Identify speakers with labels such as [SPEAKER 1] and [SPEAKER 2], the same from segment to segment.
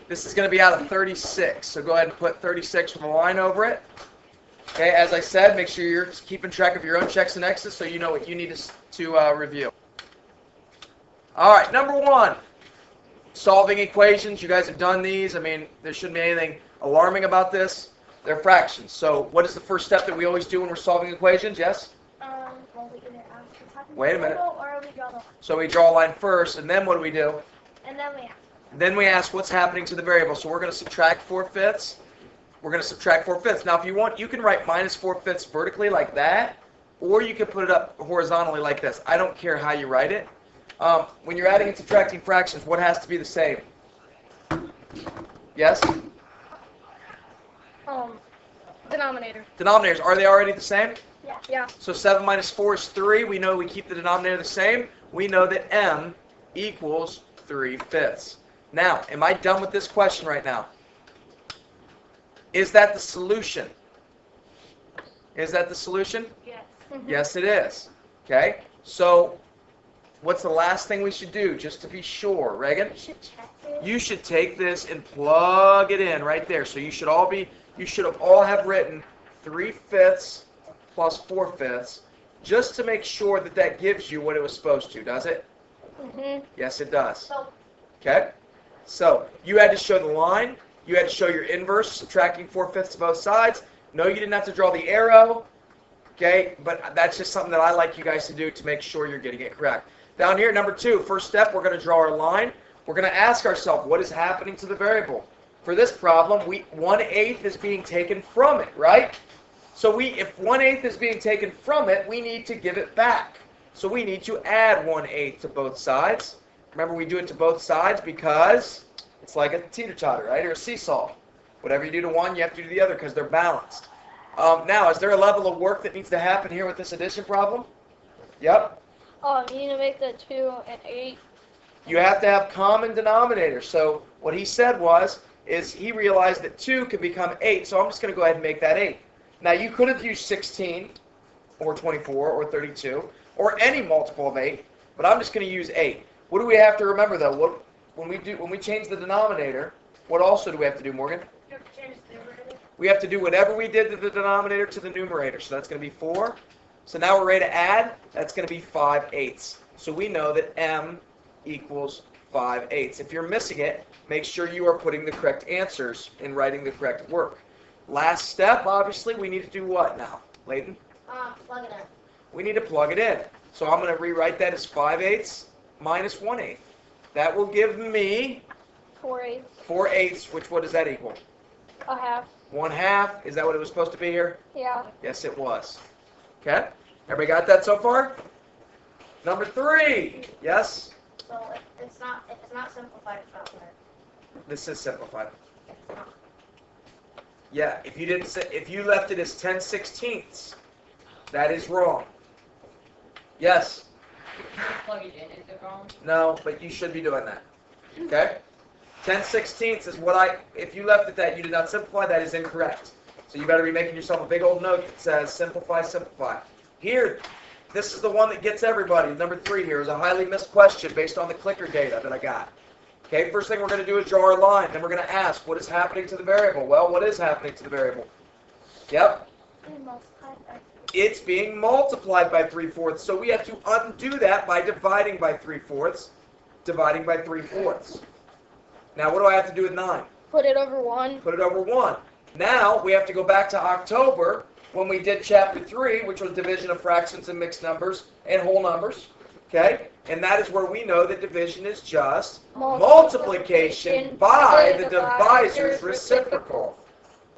[SPEAKER 1] This is going to be out of 36. So go ahead and put 36 with a line over it. Okay, as I said, make sure you're keeping track of your own checks and X's so you know what you need to review. All right, number 1. Solving equations. You guys have done these. I mean, there shouldn't be anything alarming about this. They're fractions. So what is the first step that we always do when we're solving equations? Yes?
[SPEAKER 2] Well, we either ask what's happening
[SPEAKER 1] Wait a minute.
[SPEAKER 2] or we draw the line.
[SPEAKER 1] So we draw a line first, and then what do we do?
[SPEAKER 2] And then we ask.
[SPEAKER 1] Then we ask what's happening to the variable. So we're going to subtract 4/5. We're going to subtract 4/5. Now, if you want, you can write minus 4/5 vertically like that, or you can put it up horizontally like this. I don't care how you write it. When you're adding and subtracting fractions, what has to be the same? Yes?
[SPEAKER 2] Denominator.
[SPEAKER 1] Denominators, are they already the same?
[SPEAKER 2] Yeah. Yeah.
[SPEAKER 1] So 7 minus 4 is 3. We know we keep the denominator the same. We know that m equals 3/5. Now, am I done with this question right now? Is that the solution? Is that the solution?
[SPEAKER 2] Yes.
[SPEAKER 1] Yes, it is. Okay? So, what's the last thing we should do, just to be sure? Reagan?
[SPEAKER 2] You should check it.
[SPEAKER 1] You should take this and plug it in right there. So you should all have written 3/5 plus 4/5, just to make sure that that gives you what it was supposed to, does it? Yes, it does.
[SPEAKER 2] So,
[SPEAKER 1] Okay? So, you had to show the line. You had to show your inverse, subtracting 4/5 to both sides. No, you didn't have to draw the arrow. Okay? But that's just something that I like you guys to do to make sure you're getting it correct. Down here, number 2, first step, we're going to draw our line. We're going to ask ourselves, what is happening to the variable? For this problem, 1/8 is being taken from it, right? So if 1/8 is being taken from it, we need to give it back. So we need to add 1/8 to both sides. Remember, we do it to both sides because it's like a teeter-totter, right? Or a seesaw. Whatever you do to one, you have to do to the other because they're balanced. Now, is there a level of work that needs to happen here with this addition problem? Yep.
[SPEAKER 2] you need to make the 2 and 8.
[SPEAKER 1] You have to have common denominators. So what he said is he realized that 2 could become 8. So I'm just going to go ahead and make that 8. Now, you could have used 16 or 24 or 32 or any multiple of 8, but I'm just going to use 8. What do we have to remember, though? When we change the denominator, what also do we have to do, Morgan?
[SPEAKER 2] You have to change the numerator.
[SPEAKER 1] We have to do whatever we did to the denominator to the numerator. So that's going to be 4. So now we're ready to add. That's going to be 5/8. So we know that m equals 5/8. If you're missing it, make sure you are putting the correct answers and writing the correct work. Last step, obviously, we need to do what now? Layton?
[SPEAKER 2] Plug it in.
[SPEAKER 1] We need to plug it in. So I'm going to rewrite that as 5/8 minus 1/8. That will give me
[SPEAKER 2] 4/8.
[SPEAKER 1] 4/8, which what does that equal?
[SPEAKER 2] A half.
[SPEAKER 1] 1/2. Is that what it was supposed to be here?
[SPEAKER 2] Yeah.
[SPEAKER 1] Yes, it was. Okay? Everybody got that so far? Number 3. Yes?
[SPEAKER 2] So it's not simplified. It's not there.
[SPEAKER 1] This is simplified. Yeah, if you left it as 10/16, that is wrong. Yes?
[SPEAKER 3] Plug it in, is it wrong?
[SPEAKER 1] No, but you should be doing that. Okay? 10/16 is if you left it that you did not simplify, that is incorrect. So you better be making yourself a big old note that says simplify, simplify. Here, this is the one that gets everybody. Number 3 here is a highly missed question based on the clicker data that I got. Okay, first thing we're going to do is draw our line. Then we're going to ask, what is happening to the variable? Well, what is happening to the variable? Yep. It's being multiplied by 3/4. So we have to undo that by dividing by 3/4. Dividing by 3/4. Now, what do I have to do with 9?
[SPEAKER 2] Put it over 1.
[SPEAKER 1] Put it over 1. Now, we have to go back to October when we did Chapter 3, which was division of fractions and mixed numbers and whole numbers. Okay? And that is where we know that division is just multiplication by the divisor's reciprocal.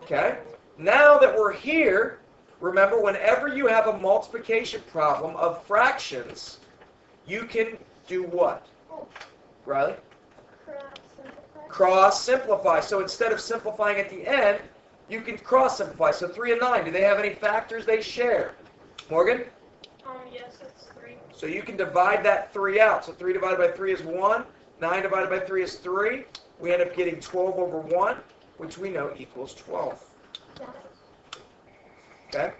[SPEAKER 1] Okay? Now that we're here, remember, whenever you have a multiplication problem of fractions, you can do what? Riley? Cross simplify. So instead of simplifying at the end, you can cross simplify. So 3 and 9, do they have any factors they share? Morgan?
[SPEAKER 2] Yes, it's 3.
[SPEAKER 1] So you can divide that 3 out. So 3 divided by 3 is 1. 9 divided by 3 is 3. We end up getting 12 over 1, which we know equals 12. Okay?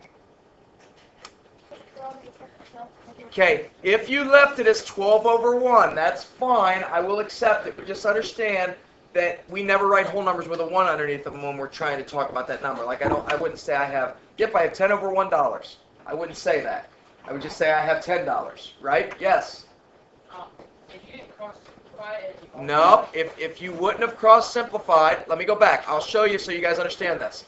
[SPEAKER 1] Okay, if you left it as 12 over 1, that's fine. I will accept it. But just understand, that we never write whole numbers with a 1 underneath them when we're trying to talk about that number. Like I wouldn't say I have $10 over $1. I wouldn't say that. I would just say I have $10, right? Yes.
[SPEAKER 3] If you didn't cross simplify it.
[SPEAKER 1] No, if you wouldn't have cross simplified, let me go back. I'll show you so you guys understand this.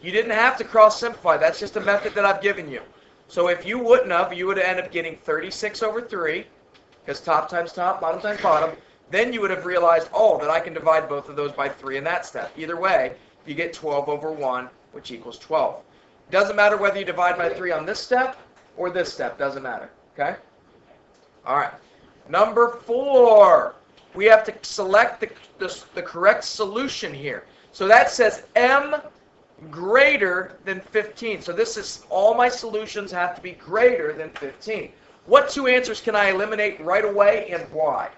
[SPEAKER 1] You didn't have to cross simplify. That's just a method that I've given you. So if you wouldn't have, you would have ended up getting 36 over 3, because top times top, bottom times bottom. Then you would have realized, oh, that I can divide both of those by 3 in that step. Either way, you get 12 over 1, which equals 12. Doesn't matter whether you divide by 3 on this step or this step. Doesn't matter. Okay? All right. Number 4. We have to select the correct solution here. So that says m greater than 15. So this is all my solutions have to be greater than 15. What 2 answers can I eliminate right away and why?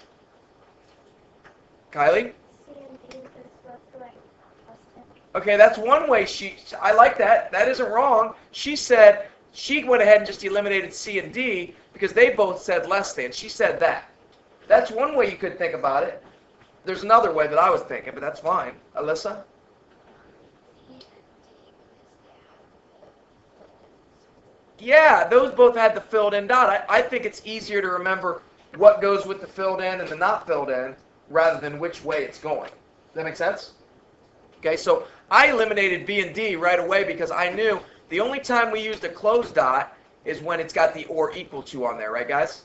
[SPEAKER 1] Kylie? Okay, that's one way I like that. That isn't wrong. She said she went ahead and just eliminated C and D because they both said less than. She said that. That's one way you could think about it. There's another way that I was thinking, but that's fine. Alyssa? Yeah, those both had the filled in dot. I think it's easier to remember what goes with the filled in and the not filled in rather than which way it's going. Does that make sense? Okay, so I eliminated B and D right away because I knew the only time we used a closed dot is when it's got the or equal to on there, right guys?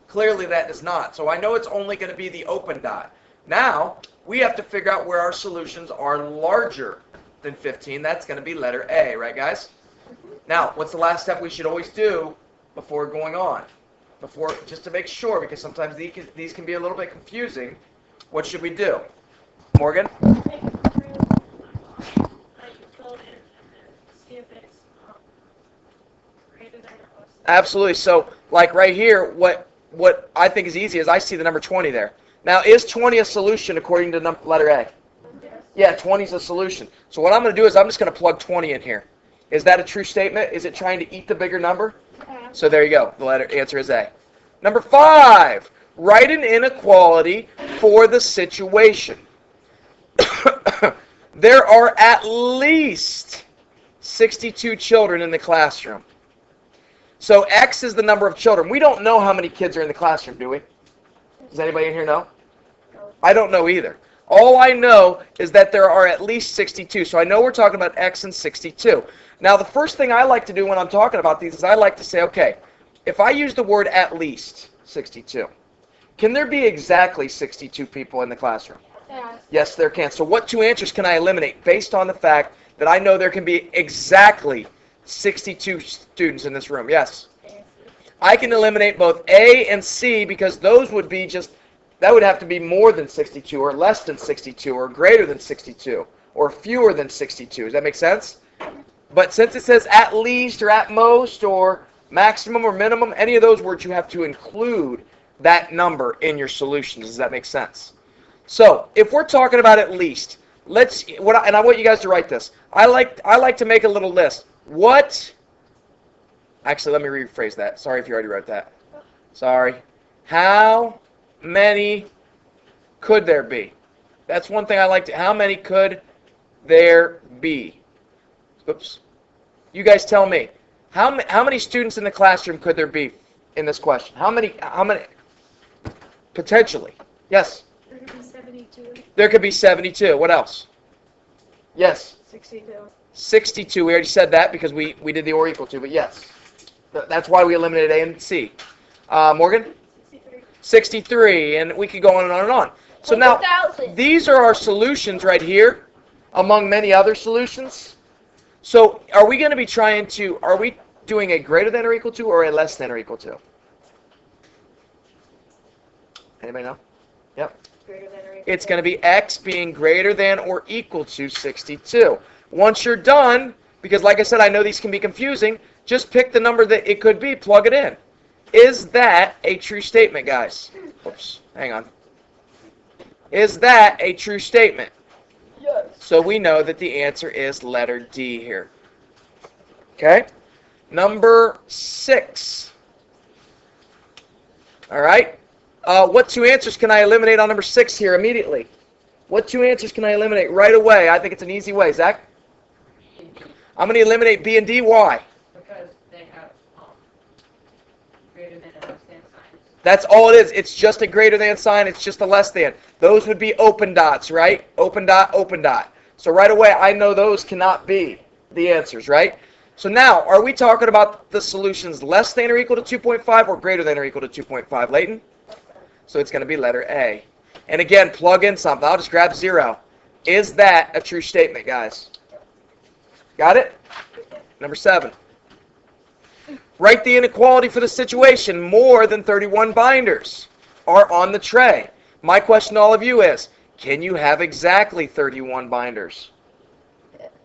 [SPEAKER 1] Clearly that does not. So I know it's only going to be the open dot. Now, we have to figure out where our solutions are larger than 15. That's going to be letter A, right guys? Now, what's the last step we should always do before going on? Just to make sure, because sometimes these can be a little bit confusing, what should we do? Morgan? Absolutely. So, like right here, what I think is easy is I see the number 20 there. Now, is 20 a solution according to letter A? Yeah, 20 is a solution. So what I'm going to do is I'm just going to plug 20 in here. Is that a true statement? Is it trying to eat the bigger number? So there you go. The answer is A. Number 5. Write an inequality for the situation. There are at least 62 children in the classroom. So X is the number of children. We don't know how many kids are in the classroom, do we? Does anybody in here know? I don't know either. All I know is that there are at least 62. So I know we're talking about X and 62. Now, the first thing I like to do when I'm talking about these is I like to say, okay, if I use the word at least 62, can there be exactly 62 people in the classroom? Yes, there can. So what 2 answers can I eliminate based on the fact that I know there can be exactly 62 students in this room? Yes. I can eliminate both A and C because those would be that would have to be more than 62 or less than 62 or greater than 62 or fewer than 62. Does that make sense? But since it says at least or at most or maximum or minimum, any of those words you have to include that number in your solutions. Does that make sense? So if we're talking about at least, and I want you guys to write this. I like to make a little list. Actually, let me rephrase that. Sorry if you already wrote that. Sorry. How many could there be? That's one thing I like to. How many could there be? Oops. You guys tell me. How many students in the classroom could there be in this question? How many? Potentially. Yes.
[SPEAKER 2] There could be 72.
[SPEAKER 1] There could be 72. What else? Yes.
[SPEAKER 2] 62.
[SPEAKER 1] 62. We already said that because we did the or equal to, but yes. That's why we eliminated A and C. Morgan? 63. And we could go on and on and on. So now, these are our solutions right here, among many other solutions. So are we going to be are we doing a greater than or equal to or a less than or equal to? Anybody know? Yep.
[SPEAKER 2] Greater than or equal
[SPEAKER 1] It's going to be X being greater than or equal to 62. Once you're done, because like I said, I know these can be confusing, just pick the number that it could be, plug it in. Is that a true statement, guys? Oops, hang on. Is that a true statement?
[SPEAKER 2] Yes.
[SPEAKER 1] So we know that the answer is letter D here. Okay? Number 6. All right? What 2 answers can I eliminate on number 6 here immediately? What two answers can I eliminate right away? I think it's an easy way. Zach?
[SPEAKER 3] B and D,
[SPEAKER 1] I'm going to eliminate B and D. Why?
[SPEAKER 3] because they have, greater than and less than signs.
[SPEAKER 1] That's all it is. It's just a greater than sign. It's just a less than. Those would be open dots, right? Open dot, open dot. So right away, I know those cannot be the answers, right? So now, are we talking about the solutions less than or equal to 2.5 or greater than or equal to 2.5, Leighton? So it's going to be letter A. And again, plug in something. I'll just grab 0. Is that a true statement, guys? Got it? Number 7. Write the inequality for the situation. More than 31 binders are on the tray. My question to all of you is, can you have exactly 31 binders?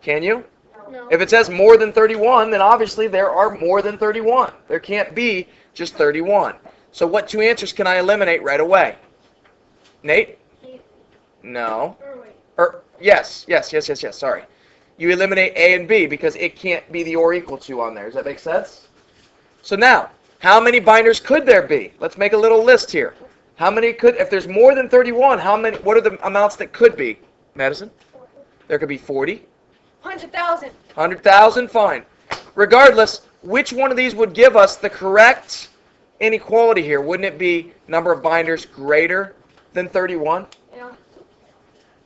[SPEAKER 1] Can you?
[SPEAKER 2] No.
[SPEAKER 1] If it says more than 31, then obviously there are more than 31. There can't be just 31. So what two answers can I eliminate right away? Nate? No. Yes, sorry. You eliminate A and B because it can't be the or equal to on there. Does that make sense? So now, how many binders could there be? Let's make a little list here. How many could, if there's more than 31, what are the amounts that could be? Madison? There could be 40.
[SPEAKER 2] 100,000.
[SPEAKER 1] 100,000, fine. Regardless, which one of these would give us the correct inequality here? Wouldn't it be number of binders greater than 31?
[SPEAKER 2] Yeah.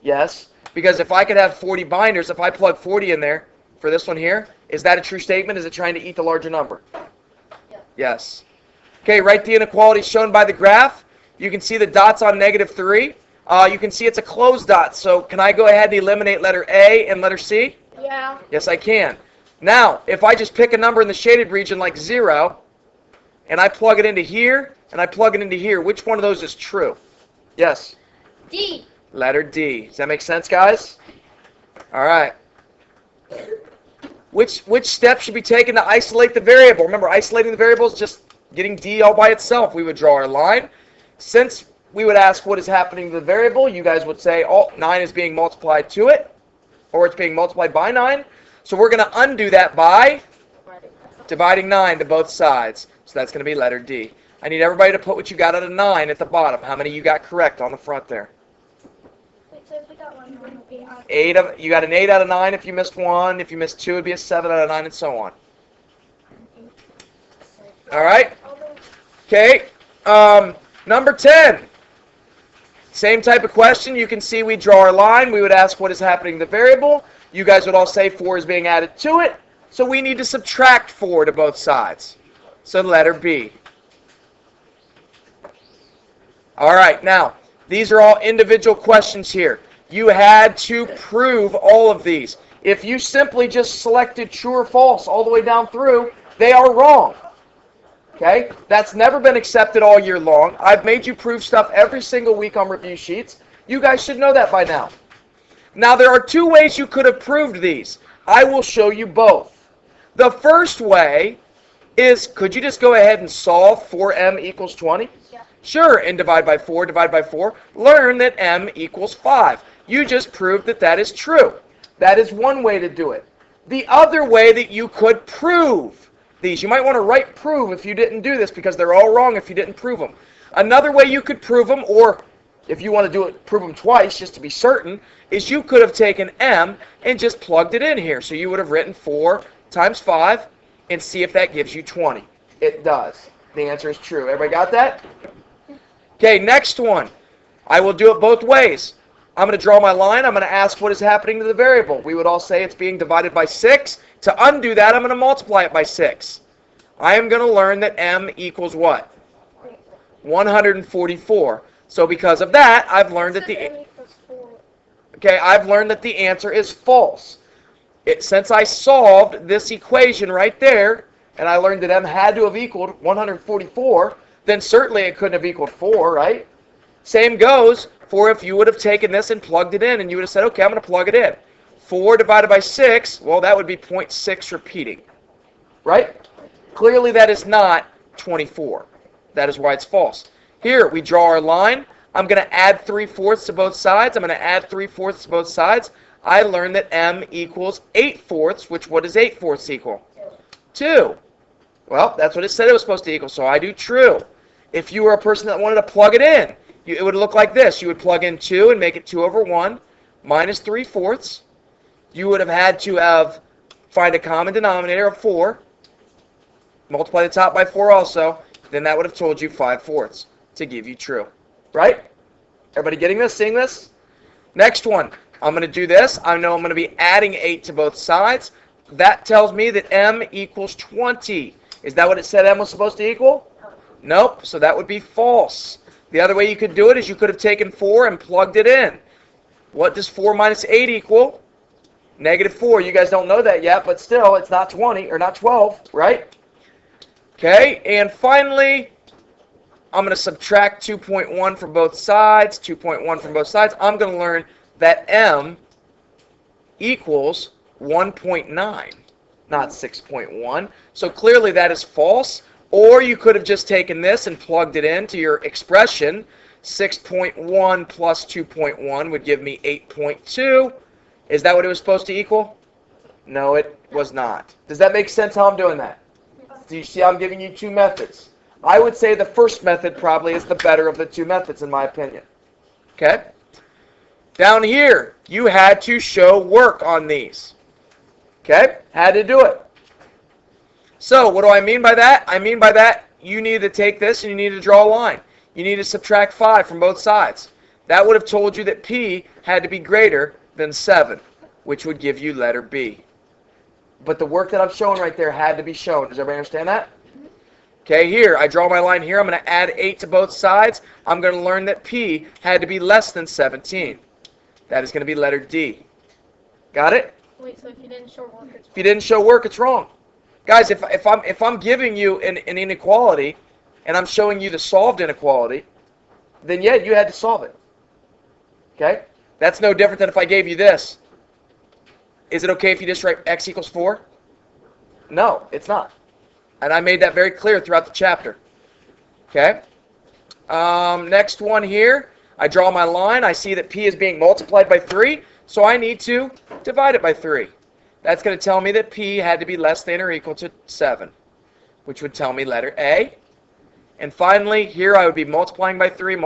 [SPEAKER 1] Yes, because if I could have 40 binders, if I plug 40 in there for this one here, is that a true statement? Is it trying to eat the larger number?
[SPEAKER 2] Yeah.
[SPEAKER 1] Yes. Okay, write the inequality shown by the graph. You can see the dots on -3. You can see it's a closed dot, so can I go ahead and eliminate letter A and letter C?
[SPEAKER 2] Yeah.
[SPEAKER 1] Yes, I can. Now, if I just pick a number in the shaded region like 0, and I plug it into here, and I plug it into here, which one of those is true? Yes.
[SPEAKER 2] D.
[SPEAKER 1] Letter D. Does that make sense, guys? All right. Which step should be taken to isolate the variable? Remember, isolating the variable is just getting D all by itself. We would draw our line. Since we would ask what is happening to the variable, you guys would say, oh, 9 is being multiplied to it, or it's being multiplied by 9. So we're going to undo that by dividing 9 to both sides. So that's going to be letter D. I need everybody to put what you got out of 9 at the bottom. How many you got correct on the front there?
[SPEAKER 2] It says we got one.
[SPEAKER 1] You got an 8 out of 9 if you missed 1. If you missed 2, it'd be a 7 out of 9, and so on. All right? Okay. Number 10. Same type of question. You can see we draw our line. We would ask what is happening to the variable. You guys would all say 4 is being added to it. So we need to subtract 4 to both sides. So letter B. All right. Now, these are all individual questions here. You had to prove all of these. If you simply just selected true or false all the way down through, they are wrong. Okay? That's never been accepted all year long. I've made you prove stuff every single week on review sheets. You guys should know that by now. Now, there are 2 ways you could have proved these. I will show you both. The first way is, could you just go ahead and solve 4m equals 20?
[SPEAKER 2] Yeah.
[SPEAKER 1] Sure, and divide by 4, divide by 4. Learn that m equals 5. You just proved that that is true. That is one way to do it. The other way that you could prove these, you might want to write prove if you didn't do this because they're all wrong if you didn't prove them. Another way you could prove them, or if you want to do it, prove them twice just to be certain, is you could have taken m and just plugged it in here. So you would have written 4 times 5 and see if that gives you 20. It does. The answer is true. Everybody got that? Okay, next one. I will do it both ways. I'm going to draw my line. I'm going to ask what is happening to the variable. We would all say it's being divided by 6. To undo that, I'm going to multiply it by 6. I am going to learn that m equals what? 144. So because of that, I've learned that I've learned that the answer is false. Since I solved this equation right there, and I learned that m had to have equaled 144, then certainly it couldn't have equaled 4, right? Same goes for if you would have taken this and plugged it in, and you would have said, okay, I'm going to plug it in. 4 divided by 6, well, that would be 0.6 repeating, right? Clearly that is not 24. That is why it's false. Here, we draw our line. I'm going to add 3/4 to both sides. I'm going to add 3/4 to both sides. I learned that m equals 8/4, which what does 8/4 equal? 2. Well, that's what it said it was supposed to equal, so I do true. If you were a person that wanted to plug it in, it would look like this. You would plug in 2 and make it 2 over 1 minus 3/4. You would have had to find a common denominator of 4. Multiply the top by 4 also. Then that would have told you 5/4 to give you true. Right? Everybody getting this? Seeing this? Next one. I'm going to do this. I know I'm going to be adding 8 to both sides. That tells me that m equals 20. Is that what it said m was supposed to equal? Nope. So that would be false. The other way you could do it is you could have taken 4 and plugged it in. What does 4 minus 8 equal? -4. You guys don't know that yet, but still, it's not 20 or not 12, right? Okay, and finally, I'm going to subtract 2.1 from both sides, 2.1 from both sides. I'm going to learn that m equals 1.9, not 6.1. So clearly that is false. Or you could have just taken this and plugged it into your expression. 6.1 plus 2.1 would give me 8.2. Is that what it was supposed to equal? No, it was not. Does that make sense how I'm doing that? Do you see I'm giving you two methods? I would say the first method probably is the better of the two methods in my opinion. Okay? Down here, you had to show work on these. Okay? Had to do it. So, what do I mean by that? I mean by that, you need to take this and you need to draw a line. You need to subtract 5 from both sides. That would have told you that P had to be greater than 7, which would give you letter B. But the work that I'm showing right there had to be shown. Does everybody understand that? Okay, here, I draw my line here. I'm going to add 8 to both sides. I'm going to learn that P had to be less than 17. That is going to be letter D. Got it?
[SPEAKER 2] Wait, so if you didn't show work, it's
[SPEAKER 1] If you didn't show work, it's wrong. Guys, if I'm giving you an inequality and I'm showing you the solved inequality, then yeah, you had to solve it. Okay? That's no different than if I gave you this. Is it okay if you just write x equals 4? No, it's not. And I made that very clear throughout the chapter. Okay? Next one here. I draw my line. I see that P is being multiplied by 3, so I need to divide it by 3. That's going to tell me that P had to be less than or equal to 7, which would tell me letter A. And finally, here I would be multiplying by 3.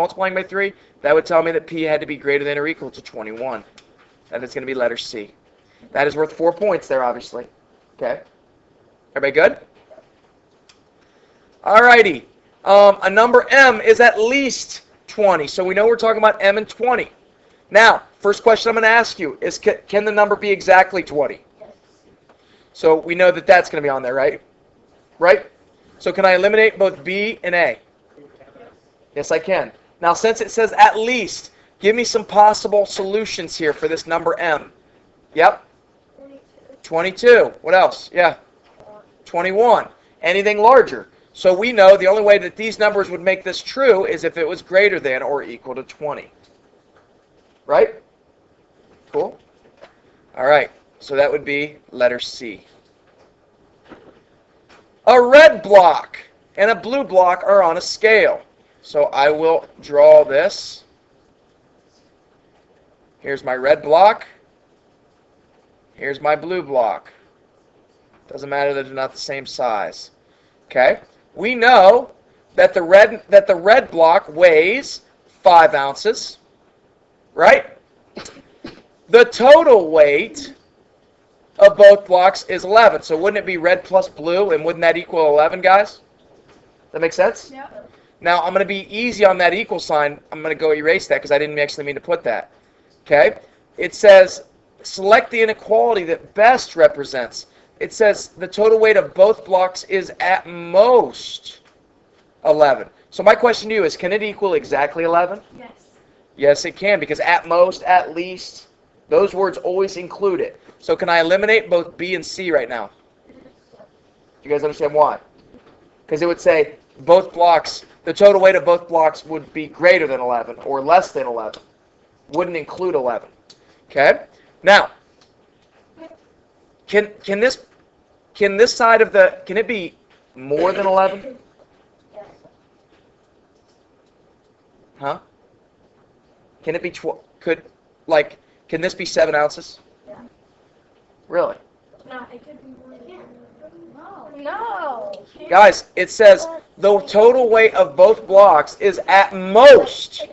[SPEAKER 1] That would tell me that P had to be greater than or equal to 21. That is going to be letter C. That is worth 4 points there, obviously. Okay? Everybody good? Alrighty. A number M is at least 20. So we know we're talking about M and 20. Now, first question I'm going to ask you is, can the number be exactly 20? So we know that that's going to be on there, right? Right? So can I eliminate both B and A? Yes, I can. Now, since it says at least, give me some possible solutions here for this number M. Yep. 22. What else? Yeah. 21. Anything larger. So we know the only way that these numbers would make this true is if it was greater than or equal to 20. Right? Cool? All right. So that would be letter C. A red block and a blue block are on a scale. So I will draw this. Here's my red block. Here's my blue block. Doesn't matter that they're not the same size. Okay? We know that the red block weighs 5 ounces. Right? The total weight of both blocks is 11. So wouldn't it be red plus blue, and wouldn't that equal 11, guys? That make sense?
[SPEAKER 2] Yeah.
[SPEAKER 1] Now, I'm going to be easy on that equal sign. I'm going to go erase that because I didn't actually mean to put that. Okay? It says, select the inequality that best represents. It says the total weight of both blocks is at most 11. So my question to you is, can it equal exactly 11?
[SPEAKER 2] Yes.
[SPEAKER 1] Yes, it can, because at most, at least, those words always include it. So can I eliminate both B and C right now? You guys understand why? Because it would say both blocks, the total weight of both blocks would be greater than 11 or less than 11. Wouldn't include 11. Okay? Now, can this side of the, can it be more than 11?
[SPEAKER 2] Yes.
[SPEAKER 1] Huh? Can it be, can this be 7 ounces?
[SPEAKER 2] Yeah.
[SPEAKER 1] Really?
[SPEAKER 2] No, it could be more than No.
[SPEAKER 1] Guys, it says the total weight of both blocks is at most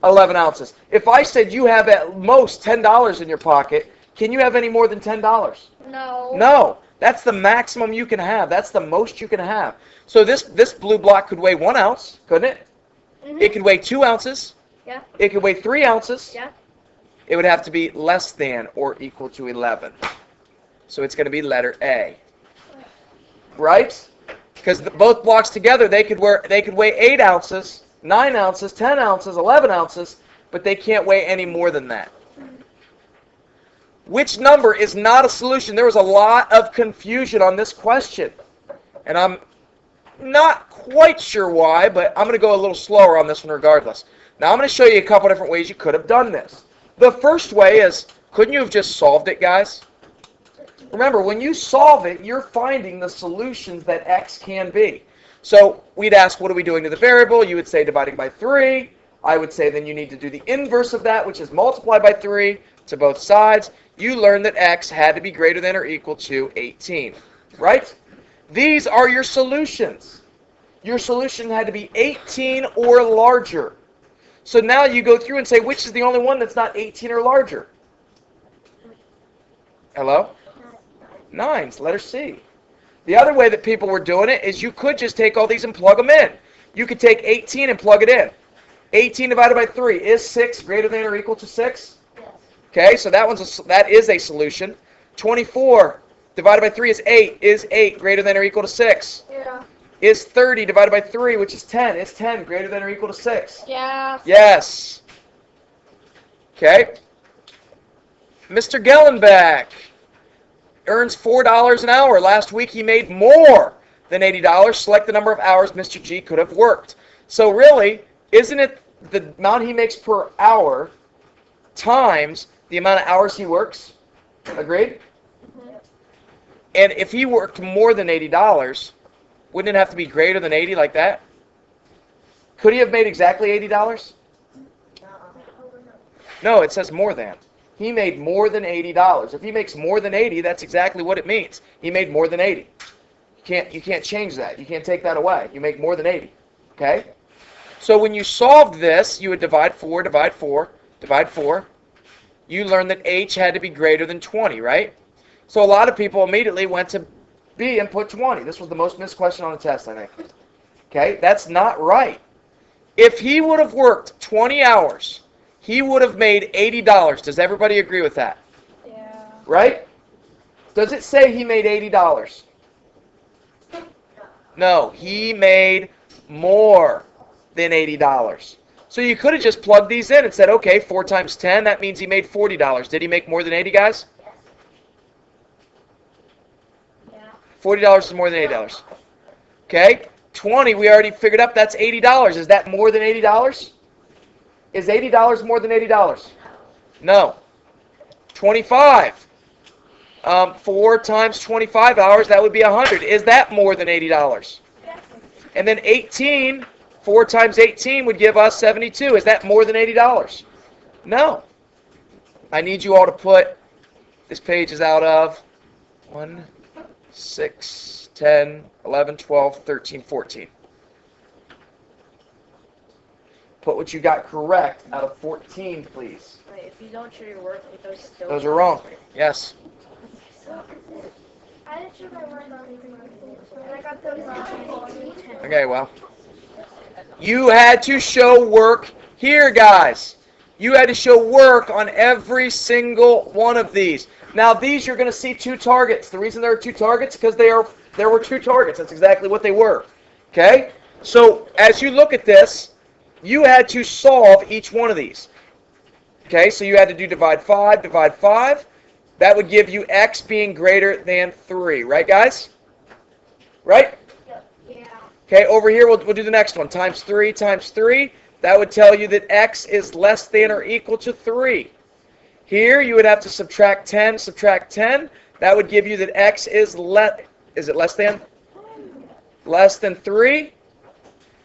[SPEAKER 1] 11 ounces. If I said you have at most $10 in your pocket, can you have any more than $10?
[SPEAKER 2] No.
[SPEAKER 1] No. That's the maximum you can have. That's the most you can have. So this blue block could weigh 1 ounce, couldn't it?
[SPEAKER 2] Mhm.
[SPEAKER 1] It could weigh 2 ounces.
[SPEAKER 2] Yeah.
[SPEAKER 1] It could weigh 3 ounces.
[SPEAKER 2] Yeah.
[SPEAKER 1] It would have to be less than or equal to 11. So it's going to be letter A. Right? Because both blocks together, they could weigh 8 ounces, 9 ounces, 10 ounces, 11 ounces, but they can't weigh any more than that. Which number is not a solution? There was a lot of confusion on this question. And I'm not quite sure why, but I'm going to go a little slower on this one regardless. Now I'm going to show you a couple different ways you could have done this. The first way is, couldn't you have just solved it, guys? Remember, when you solve it, you're finding the solutions that x can be. So we'd ask, what are we doing to the variable? You would say dividing by 3. I would say then you need to do the inverse of that, which is multiply by 3 to both sides. You learned that x had to be greater than or equal to 18, right? These are your solutions. Your solution had to be 18 or larger. So now you go through and say, which is the only one that's not 18 or larger? Hello? 9's, letter C. The other way that people were doing it is you could just take all these and plug them in. You could take 18 and plug it in. 18 divided by 3 is 6 greater than or equal to 6?
[SPEAKER 2] Yes.
[SPEAKER 1] Okay, so that is a solution. 24 divided by 3 is 8. Is 8 greater than or equal to 6?
[SPEAKER 2] Yeah.
[SPEAKER 1] Is 30 divided by 3, which is 10, is 10 greater than or equal to 6?
[SPEAKER 2] Yeah.
[SPEAKER 1] Yes. Okay. Mr. Gellenbeck earns $4 an hour. Last week he made more than $80. Select the number of hours Mr. G could have worked. So really, isn't it the amount he makes per hour times the amount of hours he works? Agreed?
[SPEAKER 2] Mm-hmm.
[SPEAKER 1] And if he worked more than $80, wouldn't it have to be greater than 80 like that? Could he have made exactly $80? No, it says more than. He made more than $80. If he makes more than 80, that's exactly what it means. He made more than 80. You can't change that. You can't take that away. You make more than 80. Okay? So when you solved this, you would divide 4, divide 4, divide 4. You learned that h had to be greater than 20, right? So a lot of people immediately went to B and put 20. This was the most missed question on the test, I think. Okay? That's not right. If he would have worked 20 hours, he would have made $80. Does everybody agree with that?
[SPEAKER 2] Yeah.
[SPEAKER 1] Right? Does it say he made $80? No, he made more than $80. So you could have just plugged these in and said, okay, 4 times 10, that means he made $40. Did he make more than 80, guys?
[SPEAKER 2] Yeah.
[SPEAKER 1] $40 is more than $80. Okay? 20, we already figured up that's $80. Is that more than $80? Is $80 more than $80? No. 25. 4 times 25 hours, that would be 100. Is that more than $80? And then 18, 4 times 18 would give us 72. Is that more than $80? No. I need you all to put, this page is out of 1, 6, 10, 11, 12, 13, 14. Put what you got correct out of 14, please.
[SPEAKER 2] Wait, if you don't show your work, those still.
[SPEAKER 1] Those are wrong. Yes.
[SPEAKER 2] I didn't show my work on anything and I got those 18.
[SPEAKER 1] Okay, well. You had to show work here, guys. You had to show work on every single one of these. Now, these you're going to see 2 targets. The reason there are 2 targets is because there were 2 targets. That's exactly what they were. Okay? So, as you look at this, you had to solve each one of these. Okay, so you had to do divide 5, divide 5. That would give you x being greater than 3. Right, guys? Right?
[SPEAKER 2] Yeah.
[SPEAKER 1] Okay, over here we'll do the next one. Times 3 times 3. That would tell you that x is less than or equal to 3. Here you would have to subtract 10, subtract 10. That would give you that x is less than? Less than 3.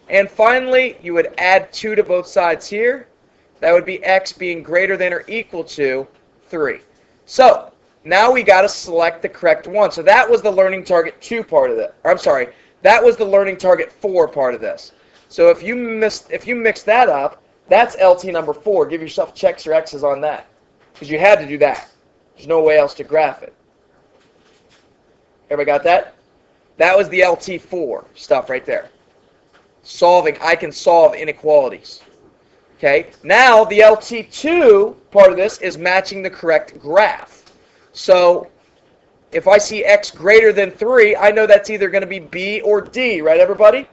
[SPEAKER 1] And finally, you would add 2 to both sides here. That would be x being greater than or equal to 3. So, now we got to select the correct one. So that was the learning target 2 part of it. Or, I'm sorry, that was the learning target 4 part of this. So if you mix that up, That's LT number 4. Give yourself checks or X's on that. Because you had to do that. There's no way else to graph it. Everybody got that? That was the LT4 stuff right there. Solving, I can solve inequalities. Okay, now the LT2 part of this is matching the correct graph. So if I see X greater than 3, I know that's either going to be B or D, right everybody?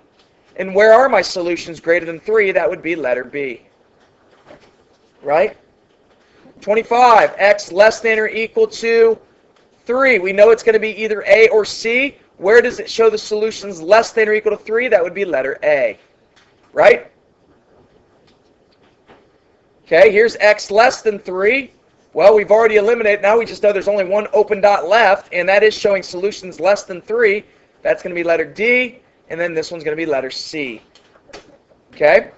[SPEAKER 1] And where are my solutions greater than 3? That would be letter B. Right? 25, X less than or equal to 3. We know it's going to be either A or C. Where does it show the solutions less than or equal to 3? That would be letter A. Right? Okay, here's X less than 3. Well, we've already eliminated. Now we just know there's only one open dot left, and that is showing solutions less than 3. That's going to be letter D, and then this one's going to be letter C. Okay?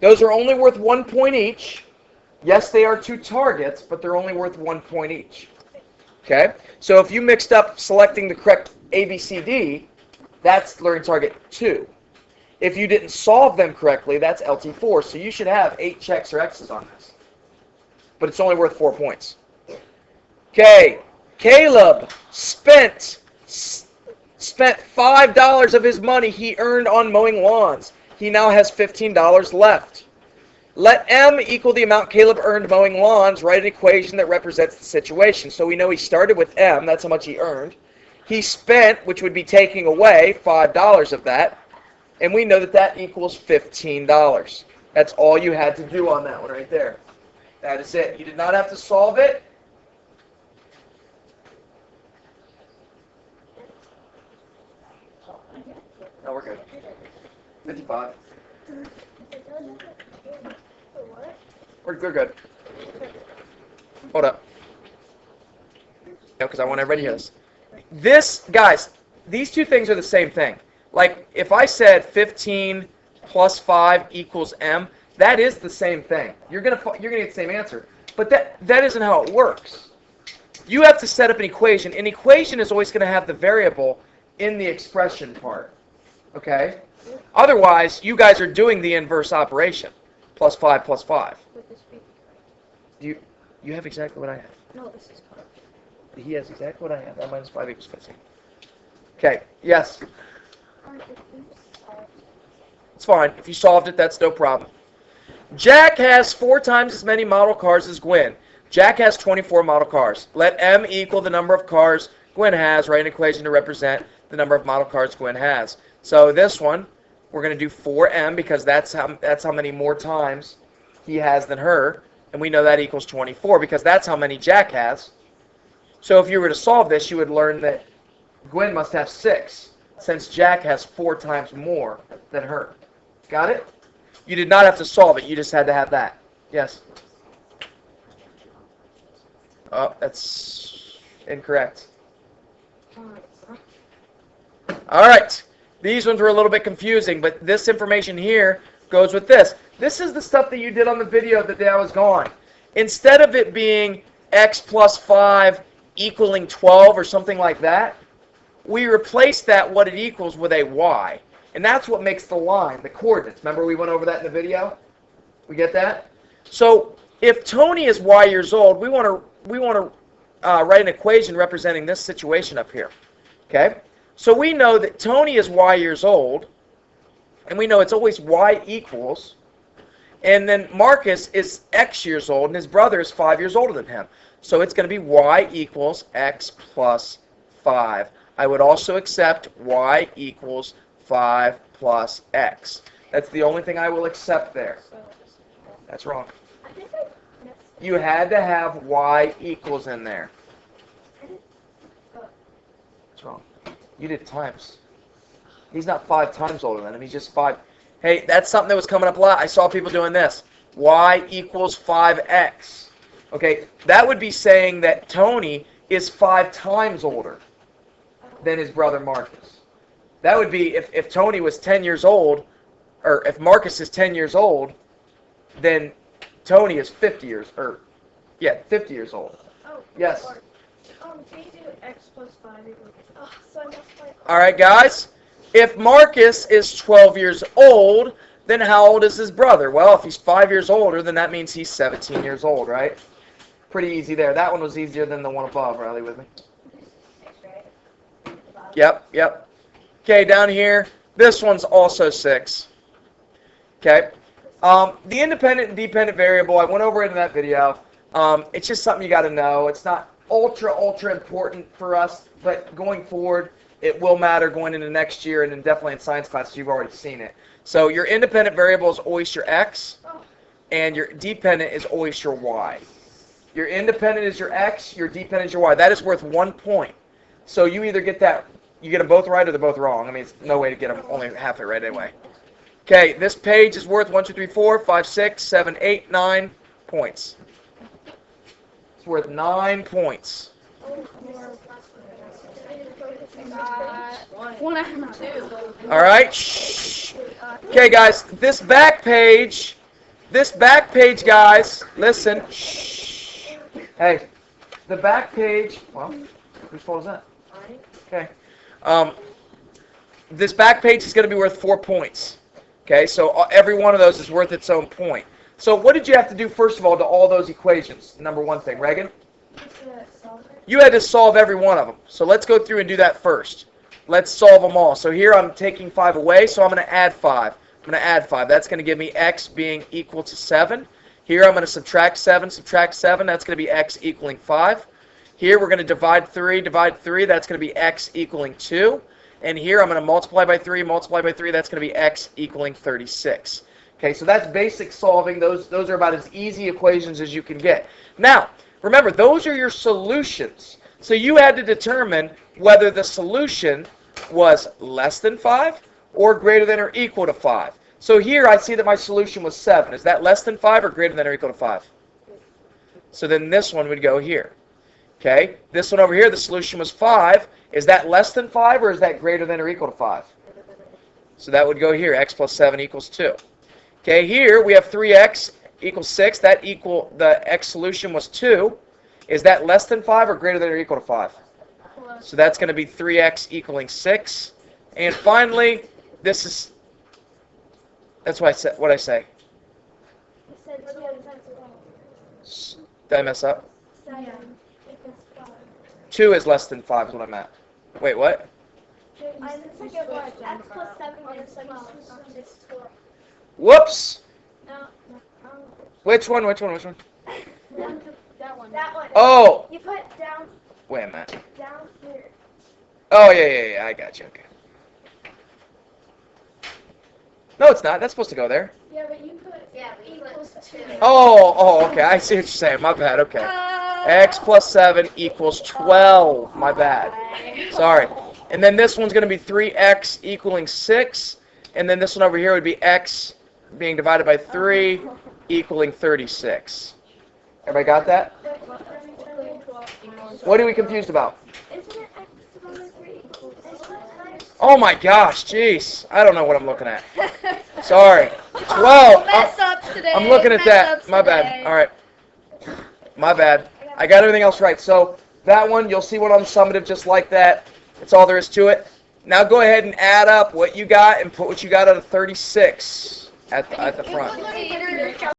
[SPEAKER 1] Those are only worth 1 point each. Yes, they are 2 targets, but they're only worth 1 point each. Okay? So if you mixed up selecting the correct A, B, C, D, that's learning target 2. If you didn't solve them correctly, that's LT4. So you should have 8 checks or X's on this. But it's only worth 4 points. Okay, Caleb spent $5 of his money he earned on mowing lawns. He now has $15 left. Let M equal the amount Caleb earned mowing lawns. Write an equation that represents the situation. So we know he started with M. That's how much he earned. He spent, which would be taking away $5 of that. And we know that that equals $15. That's all you had to do on that one right there. That is it. You did not have to solve it. No, we're good. 55. We're good. Hold up. No, because I want everybody to hear this. This, guys, these two things are the same thing. Like, if I said 15 plus 5 equals M, that is the same thing. You're gonna get the same answer. But that isn't how it works. You have to set up an equation. An equation is always going to have the variable in the expression part. Okay? Otherwise, you guys are doing the inverse operation. Plus 5 plus 5. You have exactly what I have.
[SPEAKER 2] No, this is correct.
[SPEAKER 1] He has exactly what I have. That minus 5 equals 15. Okay, yes. It's fine. If you solved it, that's no problem. Jack has 4 times as many model cars as Gwen. Jack has 24 model cars. Let M equal the number of cars Gwen has. Write an equation to represent the number of model cars Gwen has. So this one, we're going to do 4M because that's how many more times he has than her. And we know that equals 24 because that's how many Jack has. So if you were to solve this, you would learn that Gwen must have 6 since Jack has 4 times more than her. Got it? You did not have to solve it. You just had to have that. Yes? Oh, that's incorrect. All right. These ones were a little bit confusing, but this information here goes with this. This is the stuff that you did on the video the day I was gone. Instead of it being X plus 5 equaling 12 or something like that, we replaced that what it equals with a Y. And that's what makes the line, the coordinates. Remember we went over that in the video? We get that? So if Tony is Y years old, we want to write an equation representing this situation up here. Okay? So we know that Tony is Y years old, and we know it's always Y equals, and then Marcus is X years old, and his brother is 5 years older than him. So it's going to be Y equals X plus 5. I would also accept Y equals 5 plus X. That's the only thing I will accept there. That's wrong. You had to have Y equals in there. That's wrong. You did times. He's not 5 times older than him. He's just 5. Hey, that's something that was coming up a lot. I saw people doing this. Y equals 5X. Okay, that would be saying that Tony is 5 times older than his brother Marcus. That would be if Tony was 10 years old, or if Marcus is 10 years old, then Tony is 50 years old.
[SPEAKER 2] Oh,
[SPEAKER 1] Yes.
[SPEAKER 2] can you do X plus 5 equals... so I must find...
[SPEAKER 1] All right, guys. If Marcus is 12 years old, then how old is his brother? Well, if he's 5 years older, then that means he's 17 years old, right? Pretty easy there. That one was easier than the one above. Riley, with me? Yep. Okay, down here, this one's also 6. Okay. The independent and dependent variable, I went over it in that video. It's just something you got to know. It's not ultra important for us, but going forward, it will matter going into next year, and then definitely in science classes, you've already seen it. So your independent variable is always your x, and your dependent is always your y. Your independent is your x, your dependent is your y. That is worth 1 point. So you either get that, you get them both right or they're both wrong. I mean, it's no way to get them only half it right anyway. Okay, this page is worth 1, 2, 3, 4, 5, 6, 7, 8, 9 points. It's worth 9 points.
[SPEAKER 2] 1 and 2.
[SPEAKER 1] All right. Shh. Okay, guys, this back page, guys, listen. Shh. Hey, the back page, well, whose fault is that? Okay. This back page is going to be worth 4 points. Okay, so every one of those is worth its own point. So what did you have to do, first of all, to all those equations? Number one thing, Reagan? You had to solve every one of them. So let's go through and do that first. Let's solve them all. So here I'm taking 5 away, so I'm going to add 5. I'm going to add 5. That's going to give me x being equal to 7. Here I'm going to subtract 7. That's going to be x equaling 5. Here we're going to divide 3. That's going to be x equaling 2. And here I'm going to multiply by 3. That's going to be x equaling 36. Okay, so that's basic solving. Those are about as easy equations as you can get. Now, remember, those are your solutions. So you had to determine whether the solution was less than 5 or greater than or equal to 5. So here I see that my solution was 7. Is that less than 5 or greater than or equal to 5? So then this one would go here. Okay, this one over here, the solution was 5. Is that less than 5 or is that greater than or equal to 5? So that would go here, x plus 7 equals 2. Okay, here we have 3x equals 6. The x solution was 2. Is that less than 5 or greater than or equal to 5? So that's going to be 3x equaling 6. And finally, that's what I say. Did I mess up? 2 is less than 5 is what I'm at. Wait, what? Whoops! Which one?
[SPEAKER 2] That one.
[SPEAKER 1] Oh!
[SPEAKER 2] You put down.
[SPEAKER 1] Wait a minute.
[SPEAKER 2] Down here.
[SPEAKER 1] Oh, yeah, I got you, okay. No, it's not. That's supposed to go there.
[SPEAKER 2] Yeah, but you put equals 2.
[SPEAKER 1] Oh, okay. I see what you're saying. My bad, okay. X plus 7 equals 12. My bad. Sorry. And then this one's going to be 3x equaling 6. And then this one over here would be x being divided by 3 equaling 36. Everybody got that? What are we confused about?
[SPEAKER 2] Isn't it x divided by 3 equals 6?
[SPEAKER 1] Oh my gosh, jeez. I don't know what I'm looking at. Sorry. 12. I'm looking at that. My bad. All right. My bad. I got everything else right. So that one, you'll see one on the summative just like that. That's all there is to it. Now go ahead and add up what you got and put what you got out of 36 at the front.